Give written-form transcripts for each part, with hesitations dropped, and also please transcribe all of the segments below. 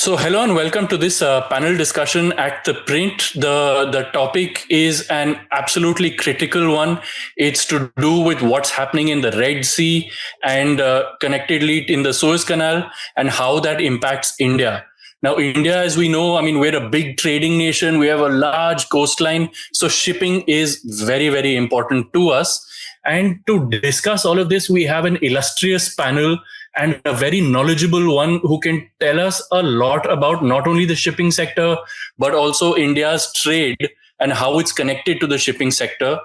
So, hello and welcome to this panel discussion at ThePrint. The topic is an absolutely critical one. It's to do with what's happening in the Red Sea and connectedly in the Suez Canal and how that impacts India. Now, India, as we know, I mean, we're a big trading nation. We have a large coastline. So shipping is very, very important to us. And to discuss all of this, we have an illustrious panel and a very knowledgeable one who can tell us a lot about not only the shipping sector, but also India's trade and how it's connected to the shipping sector.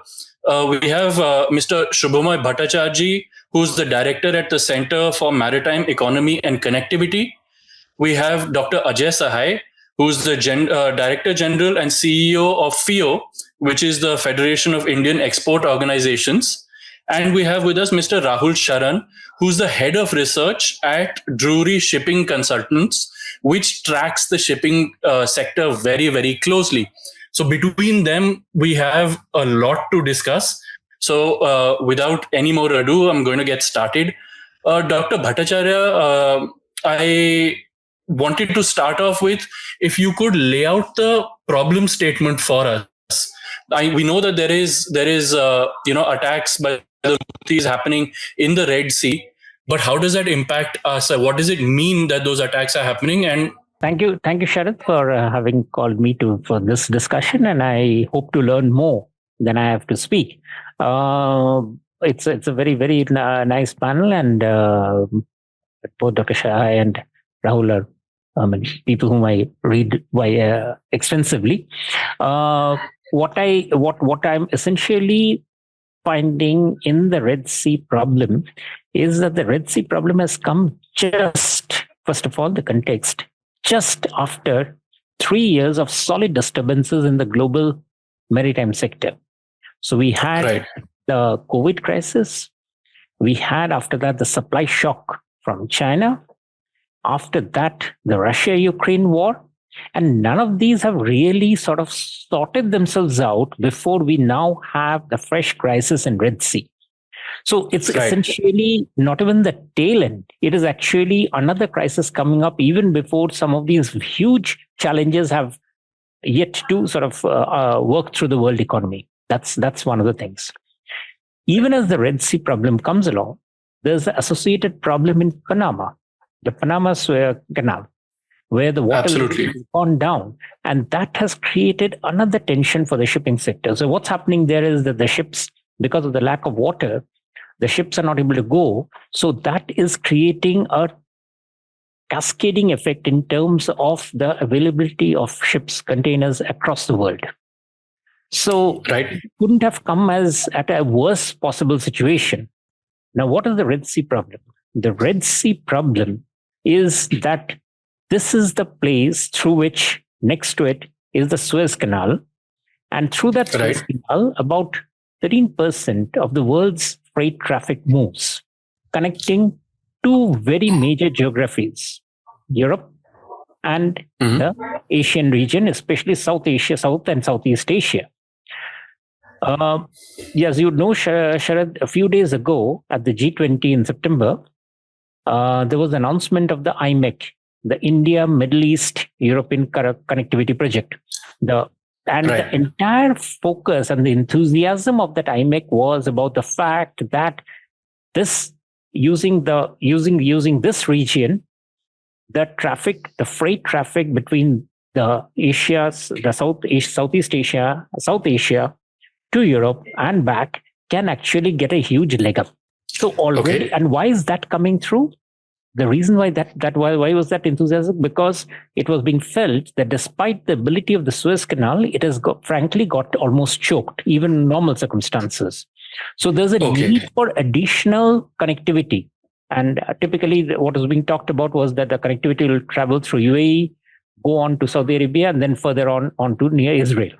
We have Mr. Subhomoy Bhattarcharjee, who's the director at the Center for Maritime Economy and Connectivity. We have Dr. Ajay Sahai, who's the Director General and CEO of FIO, which is the Federation of Indian Export Organizations. And we have with us Mr. Rahul Sharan, who's the head of research at Drewry Shipping Consultants, which tracks the shipping sector very, very closely. So between them, we have a lot to discuss. So without any more ado, I'm going to get started. Dr. Bhattacharya, I wanted to start off with, if you could lay out the problem statement for us. We know that there is attacks by the Houthis happening in the Red Sea, but how does that impact us? What does it mean that those attacks are happening? And thank you, Sharad, for having called me for this discussion, and I hope to learn more than I have to speak. It's a very, very nice panel, and both Dr. Shah and Rahul are people whom I read extensively. What I'm essentially finding in the Red Sea problem is that the Red Sea problem has come just, first of all, the context, just after 3 years of solid disturbances in the global maritime sector. So we had the COVID crisis. We had, after that, the supply shock from China. After that, the Russia-Ukraine war. And none of these have really sort of sorted themselves out before we now have the fresh crisis in Red Sea. So it's essentially not even the tail end. It is actually another crisis coming up even before some of these huge challenges have yet to sort of work through the world economy. That's one of the things. Even as the Red Sea problem comes along, there's the associated problem in Panama, the Panama Suez Canal, where the water has gone down. And that has created another tension for the shipping sector. So what's happening there is that the ships, because of the lack of water, the ships are not able to go. So that is creating a cascading effect in terms of the availability of ships, containers across the world. So it couldn't have come as at a worse possible situation. Now, what is the Red Sea problem? The Red Sea problem is that this is the place through which, next to it, is the Suez Canal. And through that Suez Canal, about 13% of the world's freight traffic moves, connecting two very major geographies, Europe and the Asian region, especially South Asia, South and Southeast Asia. As you know, Sharad, a few days ago at the G20 in September, there was an announcement of the IMEC, the India Middle East European Connectivity Project. The entire focus and the enthusiasm of that IMEC was about the fact that this using this region, the freight traffic between Southeast Asia, South Asia to Europe and back can actually get a huge leg up. So already, and why is that coming through? The reason why why was that enthusiasm? Because it was being felt that despite the ability of the Suez Canal, it has frankly got almost choked, even in normal circumstances. So there's a need for additional connectivity. And typically what was being talked about was that the connectivity will travel through UAE, go on to Saudi Arabia, and then further on to near Israel,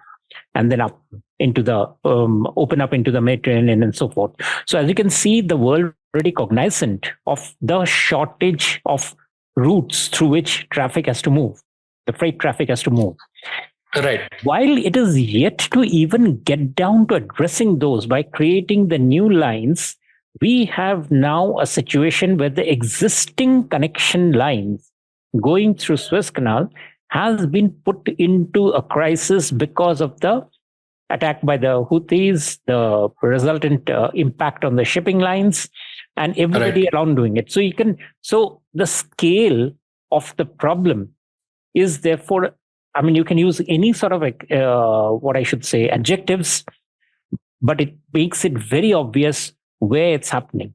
and then up into the, open up into the Mediterranean and so forth. So as you can see, the world already cognizant of the shortage of routes through which traffic has to move, the freight traffic has to move. While it is yet to even get down to addressing those by creating the new lines, we have now a situation where the existing connection lines going through Suez Canal has been put into a crisis because of the attack by the Houthis, the resultant impact on the shipping lines, and everybody around doing it. So the scale of the problem is therefore, I mean, you can use any sort of what I should say adjectives, but it makes it very obvious where it's happening.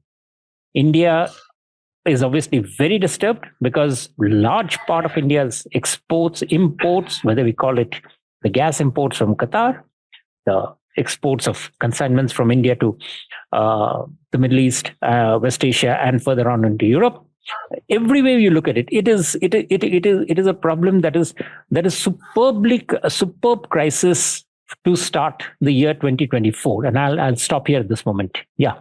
India is obviously very disturbed because large part of India's exports, imports, whether we call it the gas imports from Qatar, the exports of consignments from India to the Middle East, West Asia, and further on into Europe. Everywhere you look at it, it is a problem that is a superb crisis to start the year 2024. And I'll stop here at this moment. Yeah.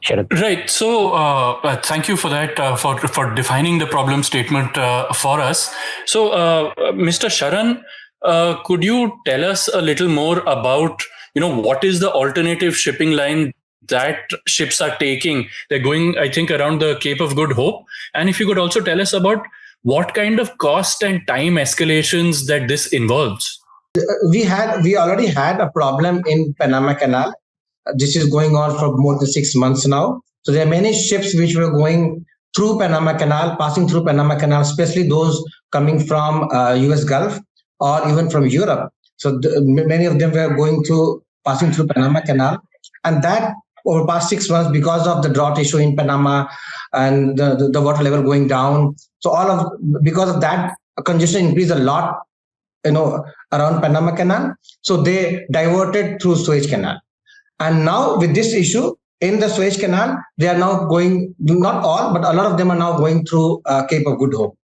Sharad. Right. So thank you for that, for defining the problem statement for us. So, Mr. Sharan, could you tell us a little more about, what is the alternative shipping line that ships are taking? They're going, I think, around the Cape of Good Hope. And if you could also tell us about what kind of cost and time escalations that this involves. We already had a problem in Panama Canal. This is going on for more than 6 months now. So there are many ships which were going through Panama Canal, passing through Panama Canal, especially those coming from US Gulf or even from Europe. So many of them were passing through Panama Canal. And that over past 6 months, because of the drought issue in Panama and the water level going down. So because of that, congestion increased a lot, around Panama Canal. So they diverted through Suez Canal. And now with this issue in the Suez Canal, they are now going, not all, but a lot of them are now going through Cape of Good Hope.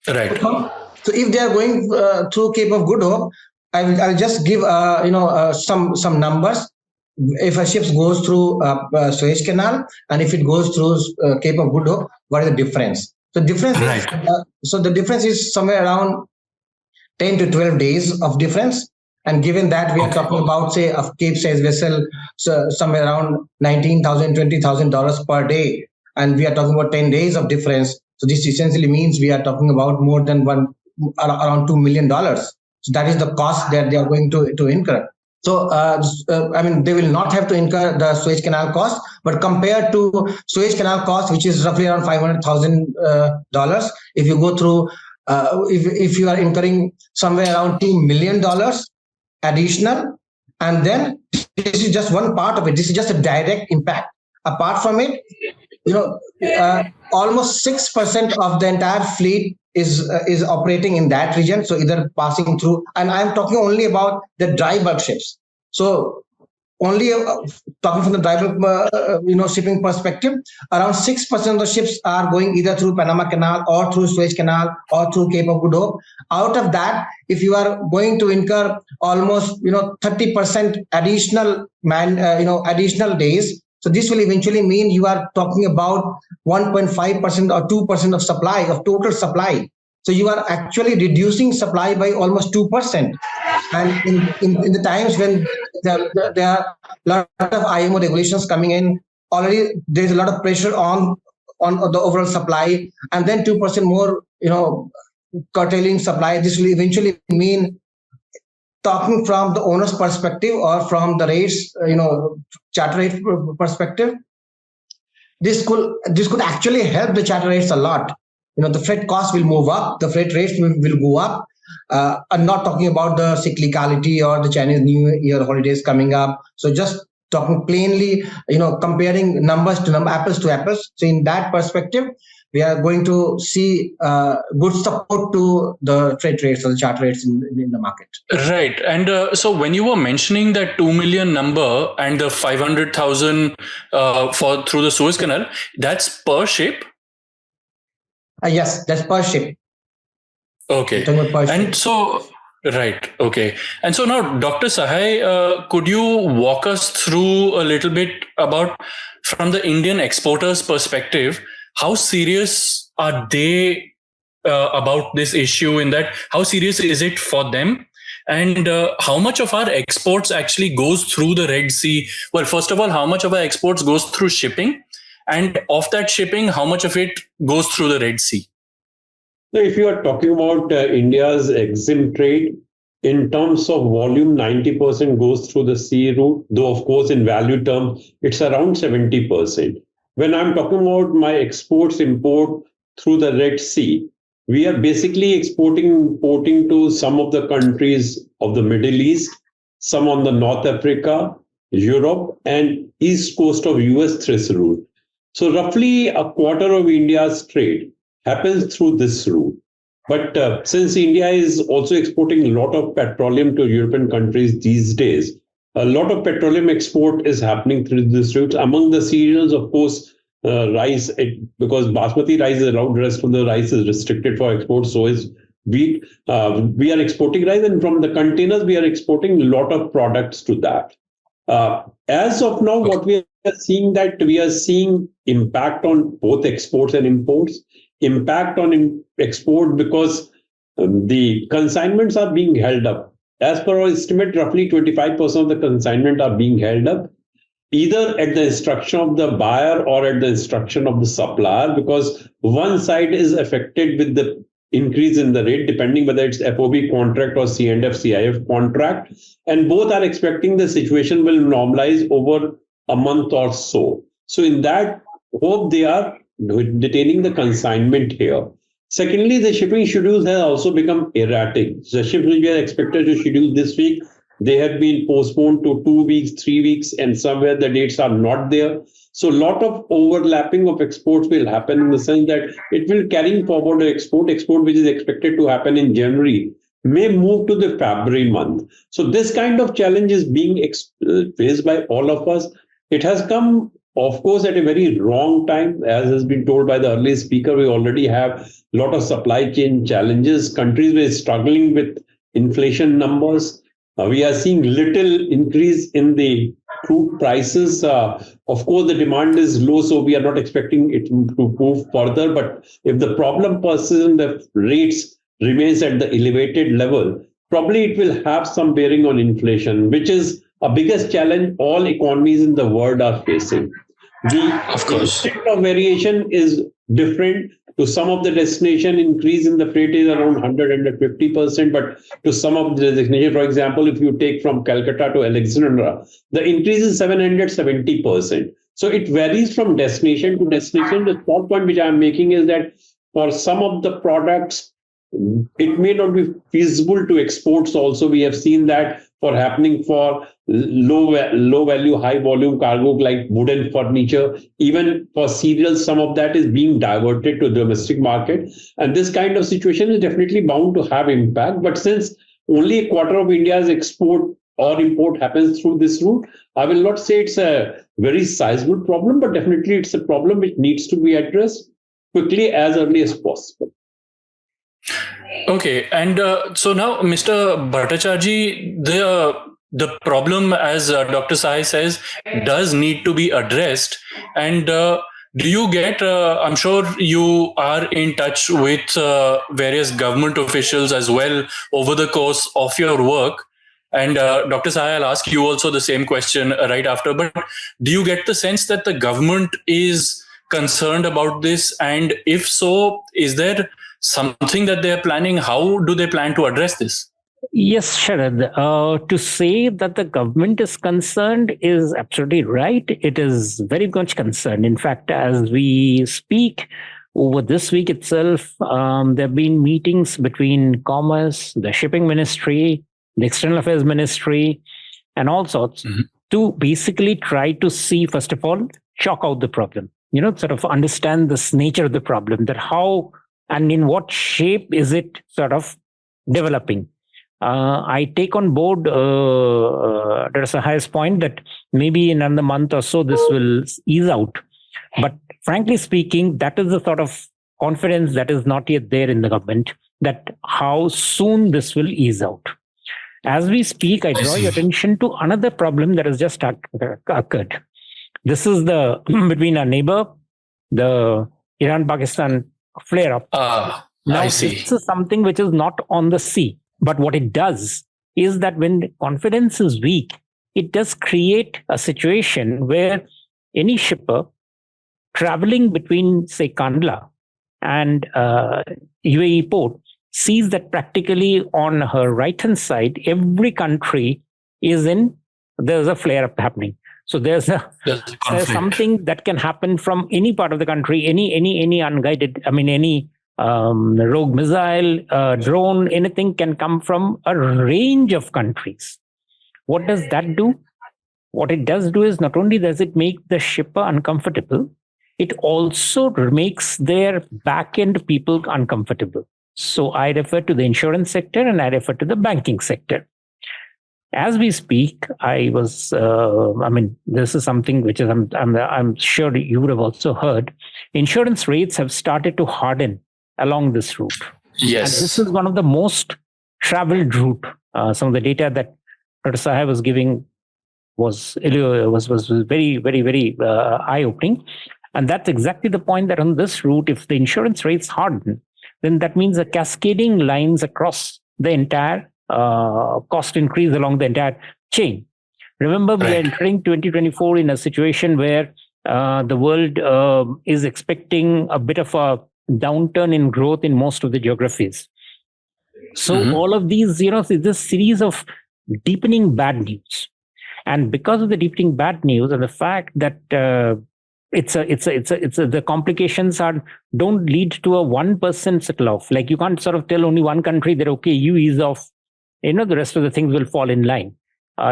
Right. So if they are going through Cape of Good Hope, I'll just give some numbers. If a ship goes through Suez Canal and if it goes through Cape of Good Hope, what is the difference? The difference the difference is somewhere around 10 to 12 days of difference. And given that we are talking about, say, a Cape-size vessel, so somewhere around $19,000, $20,000 per day, and we are talking about 10 days of difference. So this essentially means we are talking about more than around $2 million. So that is the cost that they are going to incur. So, they will not have to incur the Suez Canal cost, but compared to Suez Canal cost, which is roughly around $500,000, if you go through, if you are incurring somewhere around $2 million additional, and then this is just one part of it. This is just a direct impact. Apart from it, almost 6% of the entire fleet is operating in that region. So either passing through, and I'm talking only about the dry bulk ships. So only talking from the dry bulk, shipping perspective, around 6% of the ships are going either through Panama Canal or through Suez Canal or through Cape of Good Hope. Out of that, if you are going to incur almost 30% additional additional days, so this will eventually mean you are talking about 1.5% or 2% of supply, of total supply. So you are actually reducing supply by almost 2%. And in the times when there are a lot of IMO regulations coming in, already there's a lot of pressure on the overall supply, and then 2% more, curtailing supply. This will eventually mean, talking from the owner's perspective or from the rates, charter rate perspective, this could actually help the charter rates a lot. The freight cost will move up, the freight rates will go up. I'm not talking about the cyclicality or the Chinese New Year holidays coming up. So just talking plainly, comparing numbers to apples to apples. So in that perspective, we are going to see good support to the freight rates or the charter rates in the market. Right. And so when you were mentioning that 2 million number and the 500,000 through the Suez Canal, that's per ship? Yes, that's per ship. Okay. And so, right. Okay. And so now, Dr. Sahai, could you walk us through a little bit about, from the Indian exporters' perspective, how serious are they about this issue, in that how serious is it for them? And how much of our exports actually goes through the Red Sea? Well, first of all, how much of our exports goes through shipping? And of that shipping, how much of it goes through the Red Sea? So if you are talking about India's EXIM trade, in terms of volume, 90% goes through the sea route, though of course in value terms, it's around 70%. When I'm talking about my exports import through the Red Sea, we are basically importing to some of the countries of the Middle East, some on the North Africa, Europe, and east coast of US through this route. So roughly a quarter of India's trade happens through this route. But since India is also exporting a lot of petroleum to European countries these days, a lot of petroleum export is happening through this route. Among the cereals, of course, rice, because basmati rice is allowed, the rest of the rice is restricted for export, so is wheat. We are exporting rice, and from the containers, we are exporting a lot of products to that. As of now, what we are seeing impact on both exports and imports. Impact on export because the consignments are being held up. As per our estimate, roughly 25% of the consignment are being held up, either at the instruction of the buyer or at the instruction of the supplier, because one side is affected with the increase in the rate, depending whether it's FOB contract or C&F CIF contract, and both are expecting the situation will normalize over a month or so. So in that hope, they are detaining the consignment here. Secondly, the shipping schedules have also become erratic. The ships which were expected to schedule this week, they have been postponed to 2 weeks, 3 weeks, and somewhere the dates are not there. So a lot of overlapping of exports will happen in the sense that it will carry forward the export which is expected to happen in January may move to the February month. So this kind of challenge is being faced by all of us. It has come, of course, at a very wrong time. As has been told by the earlier speaker, we already have a lot of supply chain challenges. Countries were struggling with inflation numbers. We are seeing little increase in the crude prices. Of course, the demand is low, so we are not expecting it to move further. But if the problem persists and the rates remains at the elevated level, probably it will have some bearing on inflation, which is a biggest challenge all economies in the world are facing. The extent of variation is different. To some of the destination, increase in the freight is around 150%, but to some of the destination, for example, if you take from Calcutta to Alexandria, the increase is 770%. So it varies from destination to destination. The third point which I am making is that for some of the products, it may not be feasible to exports also. We have seen that for happening for low value, high volume cargo like wooden furniture, even for cereals, some of that is being diverted to domestic market. And this kind of situation is definitely bound to have impact. But since only a quarter of India's export or import happens through this route, I will not say it's a very sizable problem, but definitely it's a problem which needs to be addressed quickly as early as possible. Okay, and so now, Mr. Bhattarcharjee, the problem, as Dr. Sahai says, does need to be addressed. And do you get? I'm sure you are in touch with various government officials as well over the course of your work. And Dr. Sahai, I'll ask you also the same question right after. But do you get the sense that the government is concerned about this? And if so, is there something that they're planning? How do they plan to address this? Yes, Sharad. To say that the government is concerned is absolutely right. It is very much concerned. In fact, as we speak, over this week itself, there have been meetings between Commerce, the Shipping Ministry, the External Affairs Ministry, and all sorts to basically try to see, first of all, chalk out the problem, sort of understand this nature of the problem, that how and in what shape is it sort of developing. I take on board Dr. Sahai's point that maybe in another month or so this will ease out. But frankly speaking, that is the sort of confidence that is not yet there in the government, that how soon this will ease out. As we speak, I draw your attention to another problem that has just occurred. This is the between our neighbor, the Iran-Pakistan flare-up. Now, I see. This is something which is not on the sea. But what it does is that when confidence is weak, it does create a situation where any shipper traveling between, say, Kandla and UAE port sees that practically on her right-hand side, every country is there's a flare-up happening. So there's something that can happen from any part of the country, any unguided, any rogue missile, drone, anything can come from a range of countries. What does that do? What it does do is not only does it make the shipper uncomfortable, it also makes their back-end people uncomfortable. So I refer to the insurance sector and I refer to the banking sector. As we speak, this is something which is, I'm sure you would have also heard, insurance rates have started to harden along this route. Yes. And this is one of the most traveled route. Some of the data that Dr. Sahai was giving was very, very, very eye-opening. And that's exactly the point, that on this route, if the insurance rates harden, then that means the cascading lines across the entire cost increase along the entire chain. Remember, we are entering 2024 in a situation where the world is expecting a bit of a downturn in growth in most of the geographies. So all of these, this series of deepening bad news. And because of the deepening bad news and the fact that the complications don't lead to a 1% settle off. Like, you can't sort of tell only one country that, okay, you ease off, the rest of the things will fall in line.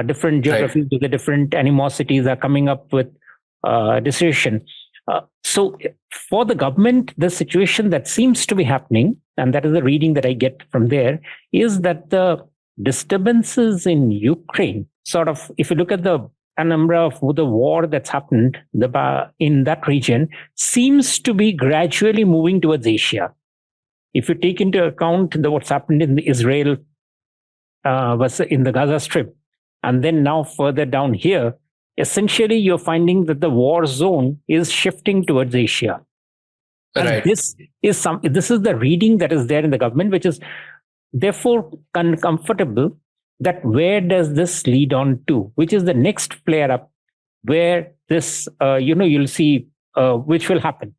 Different geographies with the different animosities are coming up with decision. So for the government, the situation that seems to be happening, and that is the reading that I get from there, is that the disturbances in Ukraine, sort of, if you look at the number of the war that's happened in that region, seems to be gradually moving towards Asia. If you take into account what's happened in Israel, was in the Gaza Strip, and then now further down here, essentially you're finding that the war zone is shifting towards Asia. And this is the reading that is there in the government, which is therefore uncomfortable. That where does this lead on to? Which is the next flare up where this, you'll see which will happen.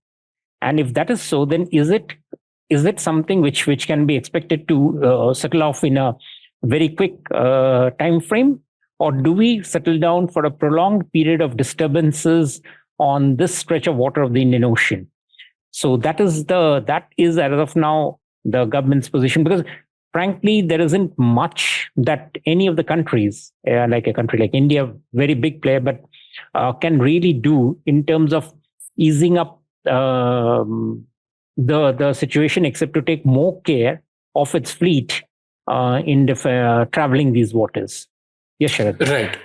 And if that is so, then is it something which can be expected to settle off in a very quick time frame? Or do we settle down for a prolonged period of disturbances on this stretch of water of the Indian Ocean? So that is as of now the government's position, because frankly, there isn't much that any of the countries, like a country like India, very big player, but can really do in terms of easing up the situation, except to take more care of its fleet in traveling these waters. Yes, Sharad. Right.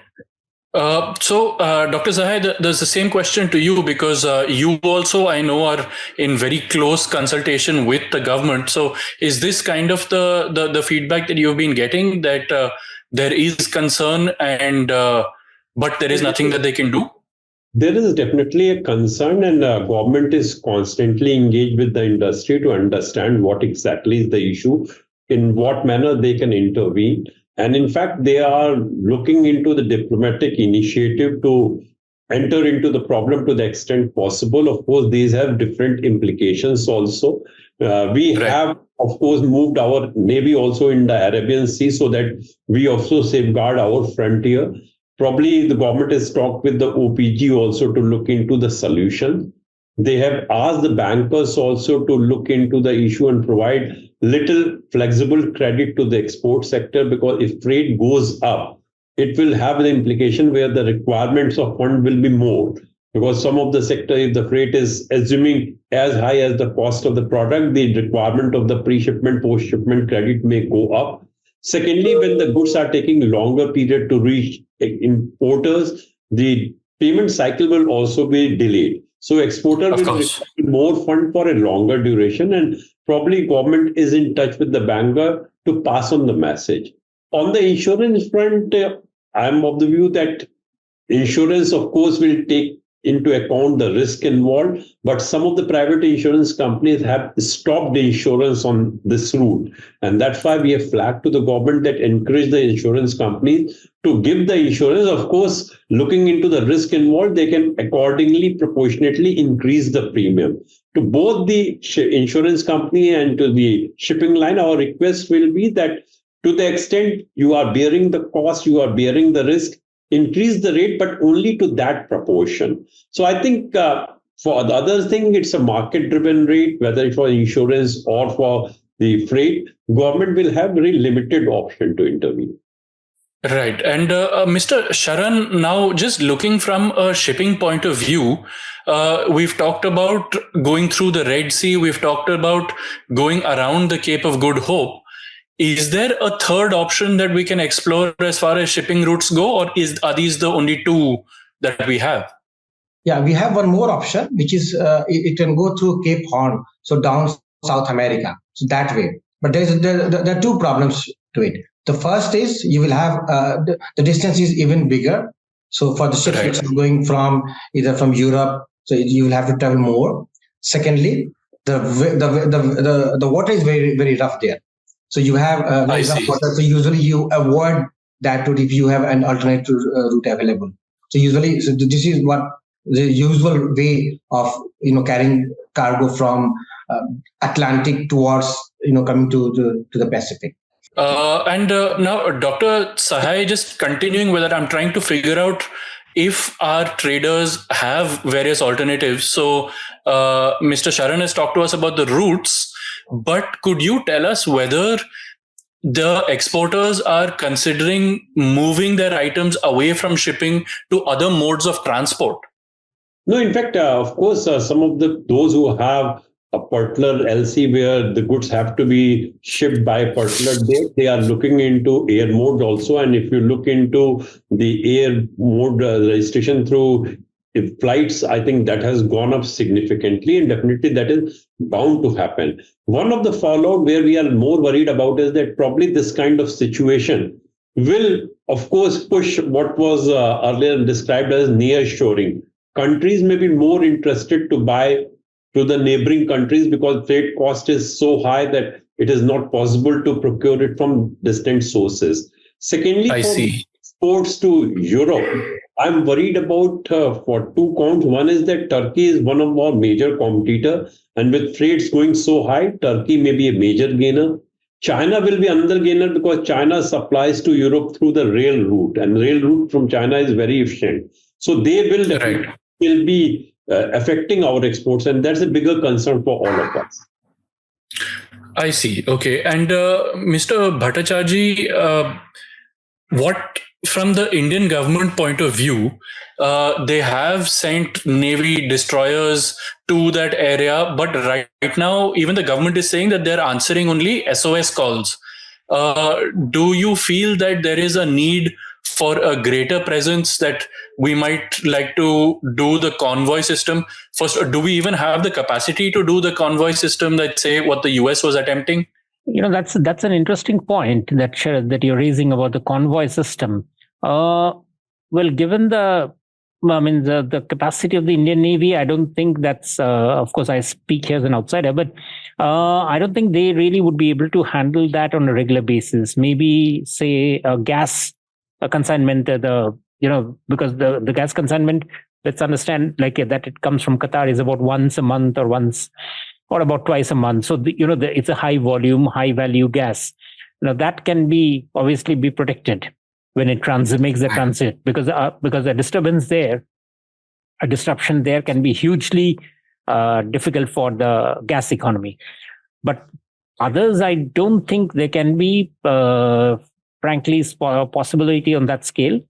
So, Dr. Sahai, there's the same question to you, because you also, I know, are in very close consultation with the government. So is this kind of the feedback that you've been getting, that there is concern but there is nothing that they can do? There is definitely a concern, and government is constantly engaged with the industry to understand what exactly is the issue, in what manner they can intervene. And in fact, they are looking into the diplomatic initiative to enter into the problem to the extent possible. Of course, these have different implications also. We have, of course, moved our Navy also in the Arabian Sea so that we also safeguard our frontier. Probably the government has talked with the OPG also to look into the solution. They have asked the bankers also to look into the issue and provide little flexible credit to the export sector, because if freight goes up, it will have the implication where the requirements of fund will be more. Because some of the sector, if the freight is assuming as high as the cost of the product, the requirement of the pre-shipment, post-shipment credit may go up. Secondly, when the goods are taking longer period to reach importers, the payment cycle will also be delayed. So exporter will require more fund for a longer duration, and probably government is in touch with the banker to pass on the message. On the insurance front, I'm of the view that insurance, of course, will take into account the risk involved, but some of the private insurance companies have stopped the insurance on this route. And that's why we have flagged to the government that encourage the insurance companies to give the insurance. Of course, looking into the risk involved, they can accordingly, proportionately increase the premium. To both the insurance company and to the shipping line, our request will be that to the extent you are bearing the cost, you are bearing the risk, increase the rate, but only to that proportion. So I think for the other thing, it's a market-driven rate, whether it's for insurance or for the freight, government will have very limited option to intervene. Right. And Mr. Sharan, now just looking from a shipping point of view, we've talked about going through the Red Sea. We've talked about going around the Cape of Good Hope. Is there a third option that we can explore as far as shipping routes go, or are these the only two that we have? Yeah, we have one more option, which is it can go through Cape Horn, so down South America, so that way. But there are two problems to it. The first is you will have the distance is even bigger. So for the ships which are going from either from Europe, so you will have to travel more. Secondly, the water is very, very rough there. So you have very rough water. So usually you avoid that route if you have an alternative route available. So usually, so this is what the usual way of carrying cargo from Atlantic towards coming to the Pacific. Now, Dr. Sahai, just continuing with that, I'm trying to figure out if our traders have various alternatives. So Mr. Sharan has talked to us about the routes, but could you tell us whether the exporters are considering moving their items away from shipping to other modes of transport? No, in fact, of course, some of those who have a particular LC where the goods have to be shipped by a particular date, they are looking into air mode also. And if you look into the air mode registration through flights, I think that has gone up significantly, and definitely that is bound to happen. One of the fallout where we are more worried about is that probably this kind of situation will, of course, push what was earlier described as nearshoring. Countries may be more interested to buy to the neighboring countries because freight cost is so high that it is not possible to procure it from distant sources. Secondly, exports to Europe, I'm worried about for two counts. One is that Turkey is one of our major competitors, and with freights going so high, Turkey may be a major gainer. China will be another gainer because China supplies to Europe through the rail route, and rail route from China is very efficient. So they will be affecting our exports, and that's a bigger concern for all of us. I see. Okay. And Mr. Bhattarcharjee, what from the Indian government point of view, they have sent Navy destroyers to that area, but right now, even the government is saying that they're answering only SOS calls. Do you feel that there is a need for a greater presence, that we might like to do the convoy system? First, do we even have the capacity to do the convoy system that, say, what the US was attempting? That's an interesting point that Sharad, that you're raising about the convoy system. Well, given the capacity of the Indian Navy, I don't think that's, of course, I speak here as an outsider, but I don't think they really would be able to handle that on a regular basis. Maybe, say, a gas consignment, because the gas consignment, let's understand, that it comes from Qatar is about once a month or about twice a month. So, it's a high volume, high value gas. That can obviously be protected when it makes the transit, because a disruption there can be hugely difficult for the gas economy. But others, I don't think there can be, frankly, possibility on that scale.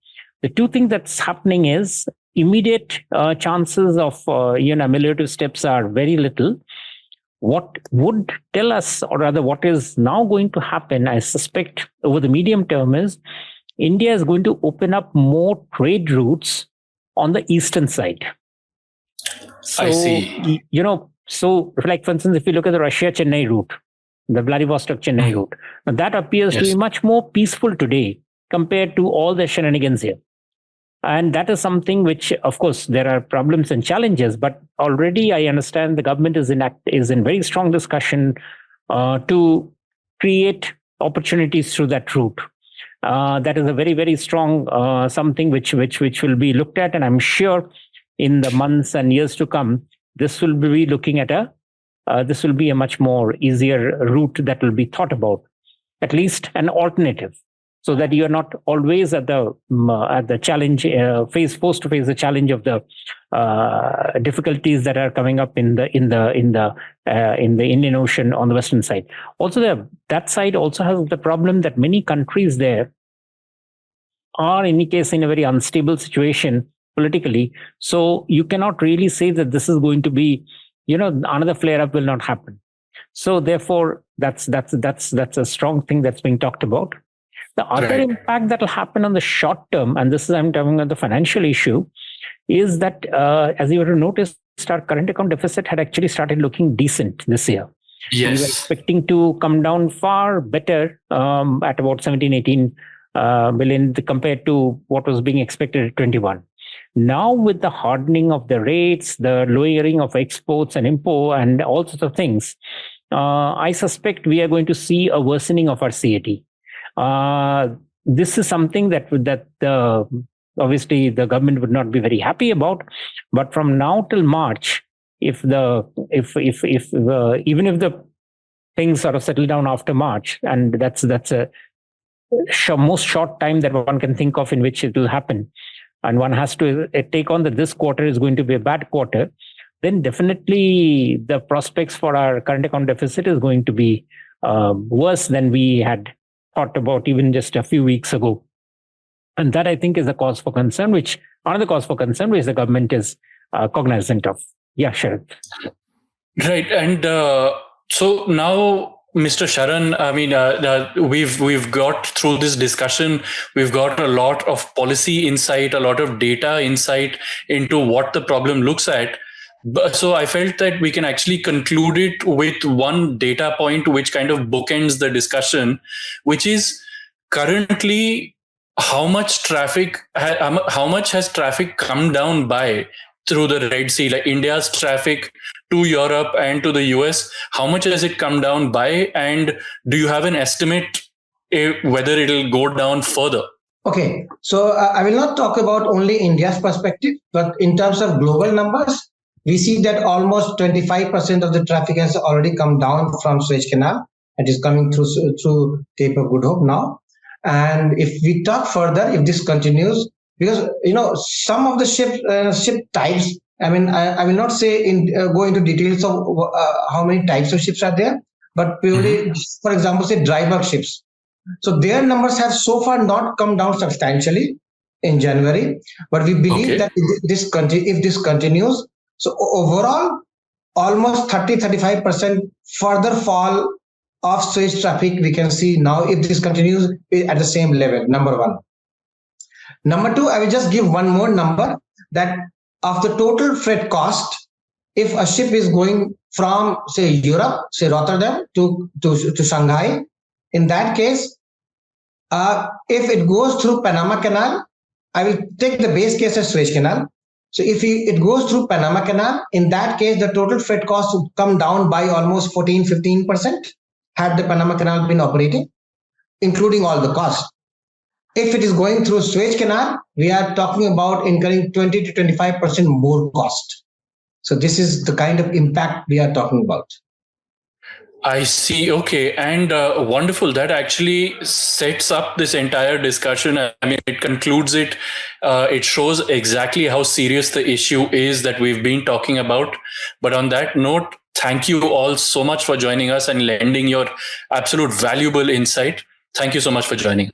The two things that's happening is immediate chances of ameliorative steps are very little. What would tell us, or rather what is now going to happen, I suspect, over the medium term is India is going to open up more trade routes on the eastern side. So, I see. So like, for instance, if you look at the Russia-Chennai route, the Vladivostok-Chennai route, now that appears to be much more peaceful today compared to all the shenanigans here. And that is something which, of course, there are problems and challenges, but already I understand the government is in very strong discussion to create opportunities through that route. That is a very, very strong something which will be looked at, and I'm sure in the months and years to come, this will be looking at this will be a much more easier route that will be thought about, at least an alternative, so that you are not always at the challenge forced to face the challenge of the difficulties that are coming up in the Indian Ocean on the western side. Also, that side also has the problem that many countries there are, in any case, in a very unstable situation politically. So you cannot really say that this is going to be, another flare up will not happen. So therefore, that's a strong thing that's being talked about. The other impact that will happen on the short term, and this is, I'm talking about the financial issue, is that as you would have noticed, our current account deficit had actually started looking decent this year. Yes. We were expecting to come down far better at about 17, 18 billion compared to what was being expected at 21. Now, with the hardening of the rates, the lowering of exports and import and all sorts of things, I suspect we are going to see a worsening of our CAT. This is something that obviously the government would not be very happy about. But from now till March, even if the things sort of settle down after March, and that's a most short time that one can think of in which it will happen, and one has to take on that this quarter is going to be a bad quarter, then definitely the prospects for our current account deficit is going to be worse than we had thought about even just a few weeks ago. And that, I think, is a cause for concern, another cause for concern, which the government is cognizant of. Yeah, Sharad. Right. And so now, Mr. Sharan, I mean, we've got through this discussion, we've got a lot of policy insight, a lot of data insight into what the problem looks at. So I felt that we can actually conclude it with one data point which kind of bookends the discussion, which is currently how much has traffic come down by through the Red Sea, like India's traffic to Europe and to the US, how much has it come down by? And do you have an estimate whether it'll go down further? Okay, so I will not talk about only India's perspective, but in terms of global numbers, we see that almost 25% of the traffic has already come down from Suez Canal. It is coming through Cape of Good Hope now. And if we talk further, if this continues, because some of the ship types, I mean, I will not say go into details of how many types of ships are there, but purely, for example, say dry bulk ships. So their numbers have so far not come down substantially in January, but we believe that if this continues, so overall, almost 30-35% further fall of Suez traffic we can see now if this continues at the same level, number one. Number two, I will just give one more number, that of the total freight cost, if a ship is going from, say, Europe, say Rotterdam to Shanghai, in that case, if it goes through Panama Canal, I will take the base case as Suez Canal. So if it goes through Panama Canal, in that case, the total freight cost would come down by almost 14-15% had the Panama Canal been operating, including all the costs. If it is going through Suez Canal, we are talking about incurring 20-25% more cost. So this is the kind of impact we are talking about. I see. Okay. And wonderful. That actually sets up this entire discussion. I mean, it concludes it. It shows exactly how serious the issue is that we've been talking about. But on that note, thank you all so much for joining us and lending your absolute valuable insight. Thank you so much for joining.